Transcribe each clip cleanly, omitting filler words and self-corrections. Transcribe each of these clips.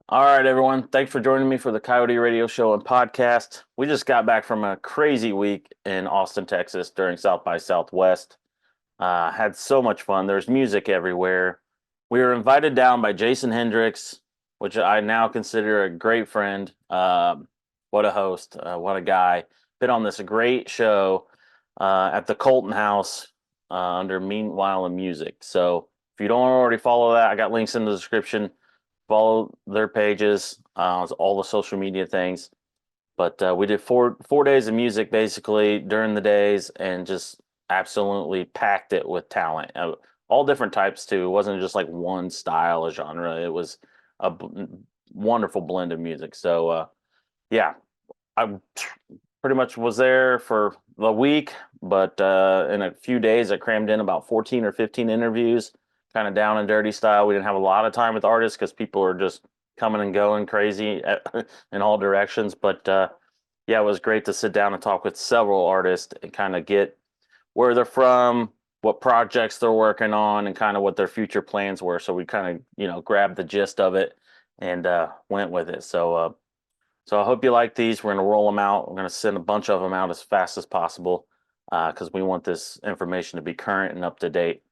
All right, everyone. Thanks for joining me for the Coyote Radio Show and podcast. We just got back from a crazy week in Austin, Texas during South by Southwest. Had so much fun. There's music everywhere. We were invited down by Jason Hendrix, which I now consider a great friend. What a host. What a guy. Been on this great show at the Colton House under Meanwhile in Music. So if you don't already follow that, I got links in the description. Follow their pages, all the social media things. But we did four days of music basically during the days, and just absolutely packed it with talent, all different types too. It wasn't just like one style or genre. It was a wonderful blend of music. So yeah, I pretty much was there for the week, but in a few days I crammed in about 14 or 15 interviews, kind of down and dirty style. We didn't have a lot of time with artists because people are just coming and going crazy in all directions. But yeah, it was great to sit down and talk with several artists and kind of get where they're from, what projects they're working on, and kind of what their future plans were. So we kind of, grabbed the gist of it and went with it. So I hope you like these. We're going to roll them out. We're going to send a bunch of them out as fast as possible because we want this information to be current and up to date.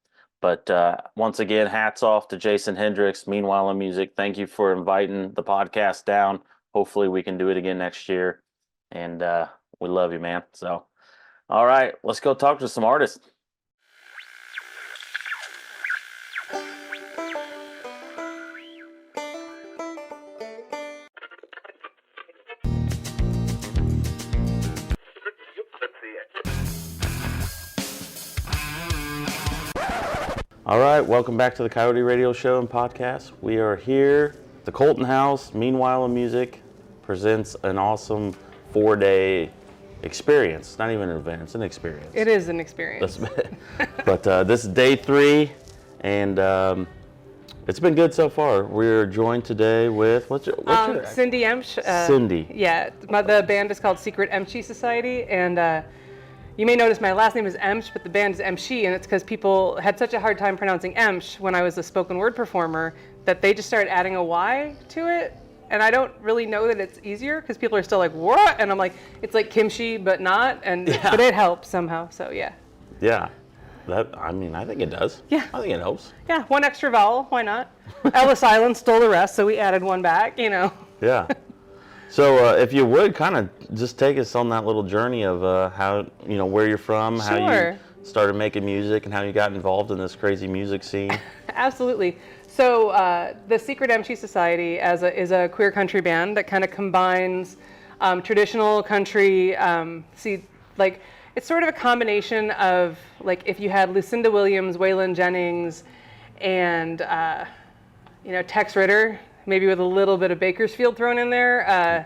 But once again, hats off to Jason Hendrix, Meanwhile in Music. Thank you for inviting the podcast down. Hopefully we can do it again next year. And we love you, man. So, all right, let's go talk to some artists. All right, welcome back to the Coyote Radio Show and podcast. We are here. The Colton House, Meanwhile in Music, presents an awesome 4-day experience. Not even an event, it's an experience. It is an experience. But this is day 3, and it's been good so far. We're joined today with, what's your Cindy Emchy. Cindy. Yeah, the band is called Secret Emchy Society, and you may notice my last name is Emchy, but the band is Emchy, and it's because people had such a hard time pronouncing Emchy when I was a spoken word performer that they just started adding a Y to it. And I don't really know that it's easier because people are still like, what? And I'm like, it's like kimchi, but not. But it helps somehow, so yeah. Yeah, I think it does. Yeah. I think it helps. Yeah, one extra vowel, why not? Ellis Island stole the rest, so we added one back, Yeah. So if you would kind of just take us on that little journey of how, where you're from, Sure. how you started making music, and how you got involved in this crazy music scene. Absolutely. So the Secret Emchy Society is a queer country band that kind of combines traditional country, it's sort of a combination of, like, if you had Lucinda Williams, Waylon Jennings, and, Tex Ritter, maybe with a little bit of Bakersfield thrown in there.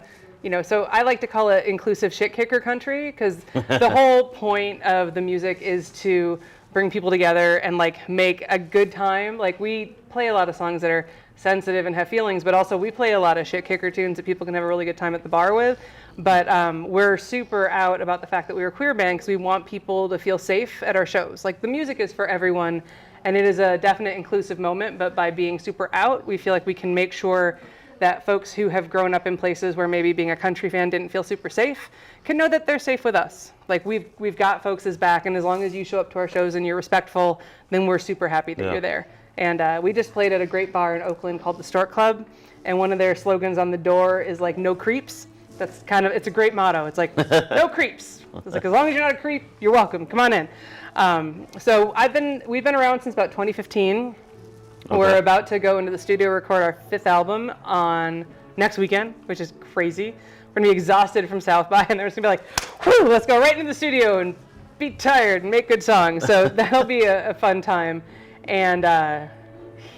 So I like to call it inclusive shit kicker country because the whole point of the music is to bring people together and make a good time. Like, we play a lot of songs that are sensitive and have feelings, but also we play a lot of shit kicker tunes that people can have a really good time at the bar with. But we're super out about the fact that we're a queer band because we want people to feel safe at our shows. Like, the music is for everyone, and it is a definite inclusive moment, but by being super out, we feel like we can make sure that folks who have grown up in places where maybe being a country fan didn't feel super safe can know that they're safe with us. Like, we've got folks' back, and as long as you show up to our shows and you're respectful, then we're super happy that you're there. And we just played at a great bar in Oakland called the Stork Club, and one of their slogans on the door is like, no creeps. That's it's a great motto. It's like, no creeps. It's like, as long as you're not a creep, you're welcome. Come on in. So we've been around since about 2015. Okay. We're about to go into the studio, record our 5th album on next weekend, which is crazy. We're gonna be exhausted from South by, and they're just gonna be like, whew, let's go right into the studio and be tired and make good songs. So that'll be a fun time. And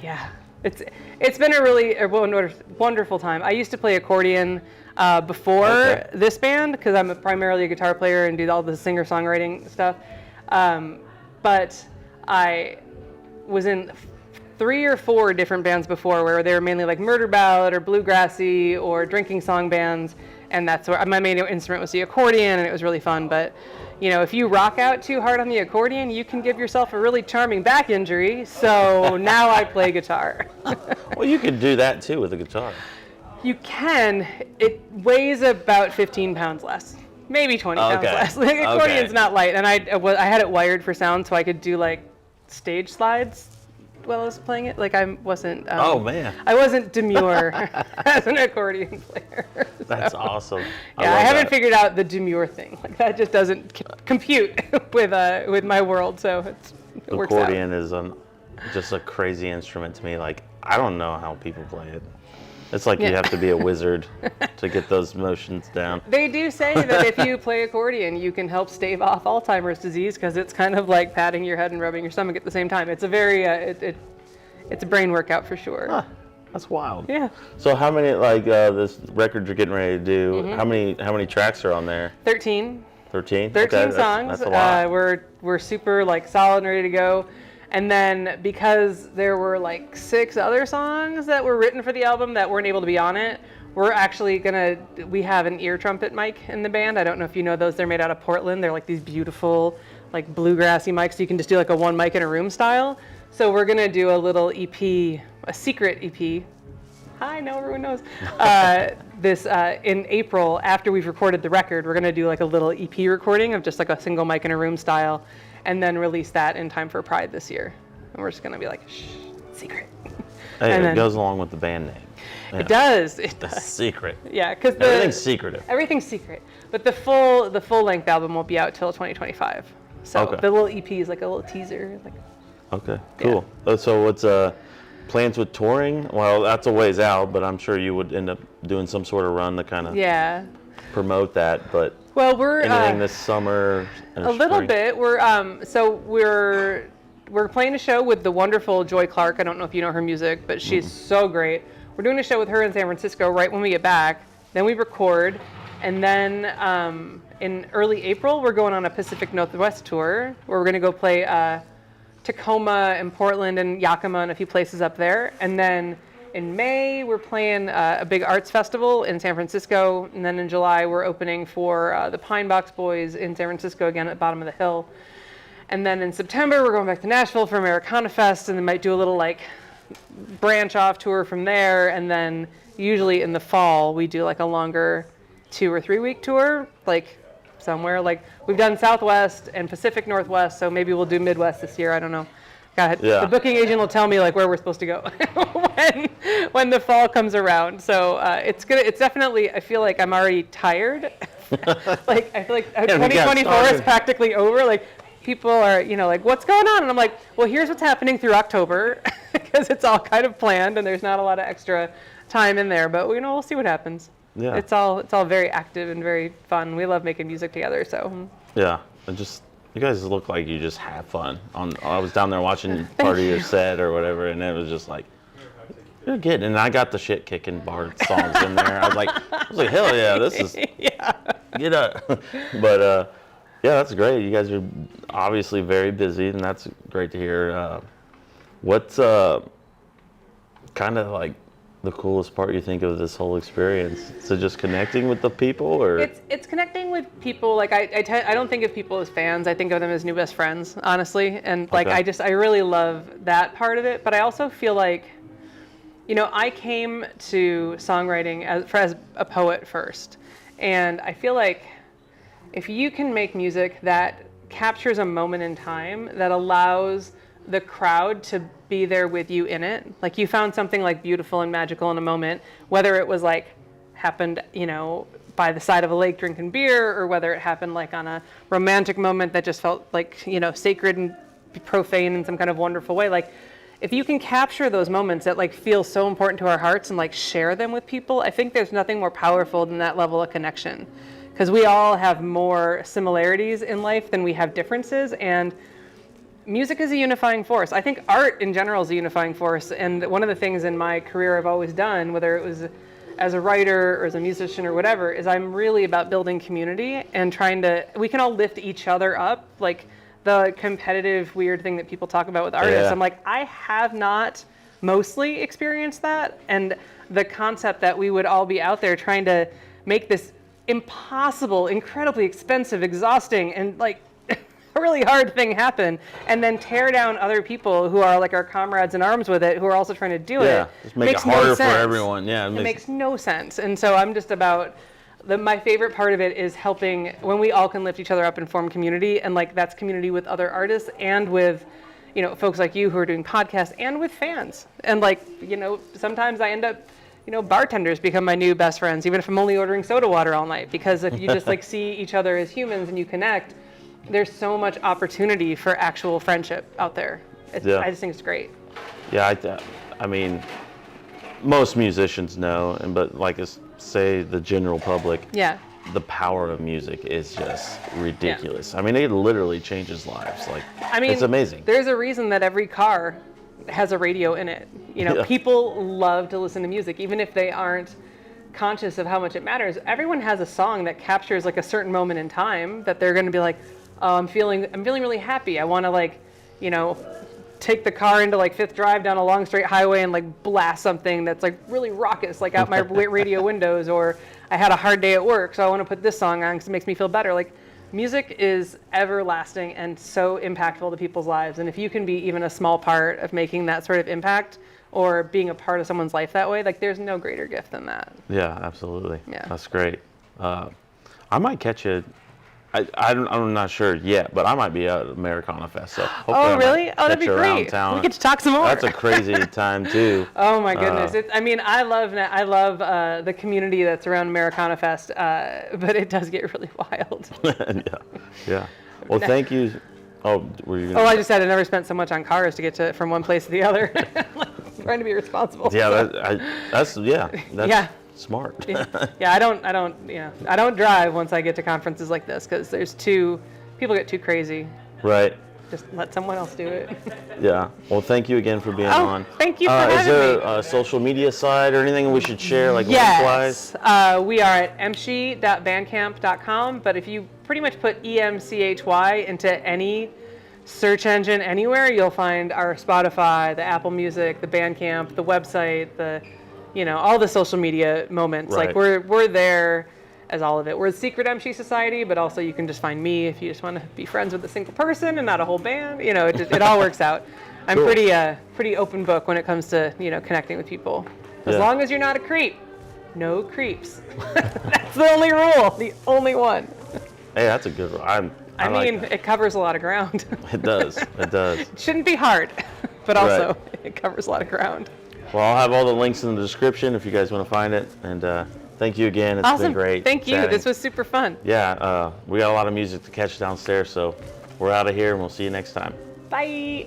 yeah, it's been a wonderful time. I used to play accordion before this band because I'm primarily a guitar player and do all the singer-songwriting stuff. But I was in 3 or 4 different bands before where they were mainly like murder ballad or bluegrassy or drinking song bands, and that's where my main instrument was the accordion, and it was really fun. But if you rock out too hard on the accordion, you can give yourself a really charming back injury. So now I play guitar. Well, you could do that too with a guitar. You can. It weighs about 15 pounds less. Maybe 20 pounds less. Like, accordion's not light. And I had it wired for sound so I could do like stage slides while I was playing it. Like I wasn't. Oh man. I wasn't demure as an accordion player. So. That's awesome. I haven't figured out the demure thing. Like that just doesn't compute with my world. So it works out. Accordion is just a crazy instrument to me. Like I don't know how people play it. It's like you have to be a wizard to get those motions down. They do say that if you play accordion, you can help stave off Alzheimer's disease because it's kind of like patting your head and rubbing your stomach at the same time. It's a very, it's a brain workout for sure. Huh, that's wild. Yeah. So how many, like this record you're getting ready to do, how many tracks are on there? 13. 13? 13 songs. That's a lot. We're super like solid and ready to go. And then because there were like 6 other songs that were written for the album that weren't able to be on it, we're actually we have an ear trumpet mic in the band. I don't know if you know those. They're made out of Portland. They're like these beautiful, like bluegrassy mics. So you can just do like a one mic in a room style. So we're gonna do a little EP, a secret EP. Hi, no, everyone knows. In April, after we've recorded the record, we're gonna do like a little EP recording of just like a single mic in a room style. And then release that in time for Pride this year. And we're just going to be like, shh, secret. Hey, it goes along with the band name. Yeah. It does. The secret. Yeah, because everything's secretive. Everything's secret. But the full length album won't be out till 2025. So the little EP is like a little teaser. Like. Okay, cool. Yeah. So what's plans with touring? Well, that's a ways out, but I'm sure you would end up doing some sort of run to kind of promote that. But we're anything this summer? A little bit. We're playing a show with the wonderful Joy Clark. I don't know if you know her music, but she's so great. We're doing a show with her in San Francisco right when we get back. Then we record, and then in early April we're going on a Pacific Northwest tour where we're going to go play Tacoma and Portland and Yakima and a few places up there. And then in May, we're playing a big arts festival in San Francisco. And then in July, we're opening for the Pine Box Boys in San Francisco again at the bottom of the hill. And then in September, we're going back to Nashville for Americana Fest, and then might do a little like branch off tour from there. And then usually in the fall, we do like a longer 2 or 3 week tour, like somewhere. Like we've done Southwest and Pacific Northwest, so maybe we'll do Midwest this year. I don't know. The booking agent will tell me like where we're supposed to go when the fall comes around. So it's definitely. I feel like I'm already tired. Like I feel like 2024 is practically over. Like people are like what's going on, and I'm like, well, here's what's happening through October because it's all kind of planned and there's not a lot of extra time in there. But we'll see what happens. Yeah. It's all very active and very fun. We love making music together. So yeah, and just. You guys look like you just have fun. I was down there watching part of your set or whatever, and it was just like, you're getting. And I got the shit kicking bar songs in there. I was like, hell yeah, this is get up. But yeah, that's great. You guys are obviously very busy, and that's great to hear. What's kind of like the coolest part you think of this whole experience? So just connecting with the people, or it's connecting with people. Like I don't think of people as fans. I think of them as new best friends, honestly. And like I really love that part of it. But I also feel like, I came to songwriting as a poet first, and I feel like if you can make music that captures a moment in time that allows the crowd to be there with you in it. Like you found something like beautiful and magical in a moment, whether it was like happened, by the side of a lake drinking beer, or whether it happened like on a romantic moment that just felt like, sacred and profane in some kind of wonderful way. Like if you can capture those moments that like feel so important to our hearts and like share them with people, I think there's nothing more powerful than that level of connection. Because we all have more similarities in life than we have differences, and music is a unifying force. I think art in general is a unifying force, and one of the things in my career I've always done, whether it was as a writer or as a musician or whatever, is I'm really about building community and we can all lift each other up. Like the competitive weird thing that people talk about with artists, I'm like, I have not mostly experienced that, and the concept that we would all be out there trying to make this impossible, incredibly expensive, exhausting, and like really hard thing happen and then tear down other people who are like our comrades in arms with it, who are also trying to do it. Just make it harder for everyone. Yeah, it makes no sense. And so I'm just about my favorite part of it is helping when we all can lift each other up and form community, and like that's community with other artists and with folks like you who are doing podcasts and with fans. And like sometimes I end up bartenders become my new best friends, even if I'm only ordering soda water all night, because if you just like see each other as humans and you connect, there's so much opportunity for actual friendship out there. I just think it's great. Yeah, I mean, most musicians know, but like say the general public, the power of music is just ridiculous. I mean, it literally changes lives. Like, it's amazing. There's a reason that every car has a radio in it. People love to listen to music, even if they aren't conscious of how much it matters. Everyone has a song that captures like a certain moment in time that they're going to be like, oh, I'm feeling really happy. I want to take the car into like Fifth Drive down a long straight highway and like blast something that's like really raucous, like out my radio windows, or I had a hard day at work, so I want to put this song on because it makes me feel better. Like, music is everlasting and so impactful to people's lives. And if you can be even a small part of making that sort of impact or being a part of someone's life that way, like there's no greater gift than that. Yeah, absolutely. Yeah. That's great. I might catch you. I'm not sure yet, but I might be at Americana Fest. So oh, really? Oh, that'd be great. Town. We get to talk some more. That's a crazy time too. Oh my goodness! I love the community that's around Americana Fest, but it does get really wild. Yeah. Well, thank you. Oh, were you? I just said I never spent so much on cars to get from one place to the other. Trying to be responsible. Yeah, that's smart. I don't drive once I get to conferences like this because people get too crazy. Right. Just let someone else do it. Yeah. Well, thank you again for being on. Thank you for having me. Is there a social media site or anything we should share, like yes. link-wise? We are at emchy.bandcamp.com, but if you pretty much put EMCHY into any search engine anywhere, you'll find our Spotify, the Apple Music, the Bandcamp, the website, all the social media moments. Right. Like we're there as all of it. We're the Secret Emchy Society, but also you can just find me if you just want to be friends with a single person and not a whole band. It all works out. I'm cool. pretty open book when it comes to connecting with people. As long as you're not a creep. No creeps. That's the only rule. The only one. Hey, that's a good rule. I mean, it covers a lot of ground. It does. It shouldn't be hard, but also it covers a lot of ground. Well, I'll have all the links in the description if you guys want to find it. And thank you again. It's been great. Thank you. Chatting. This was super fun. Yeah, we got a lot of music to catch downstairs, so we're out of here and we'll see you next time. Bye.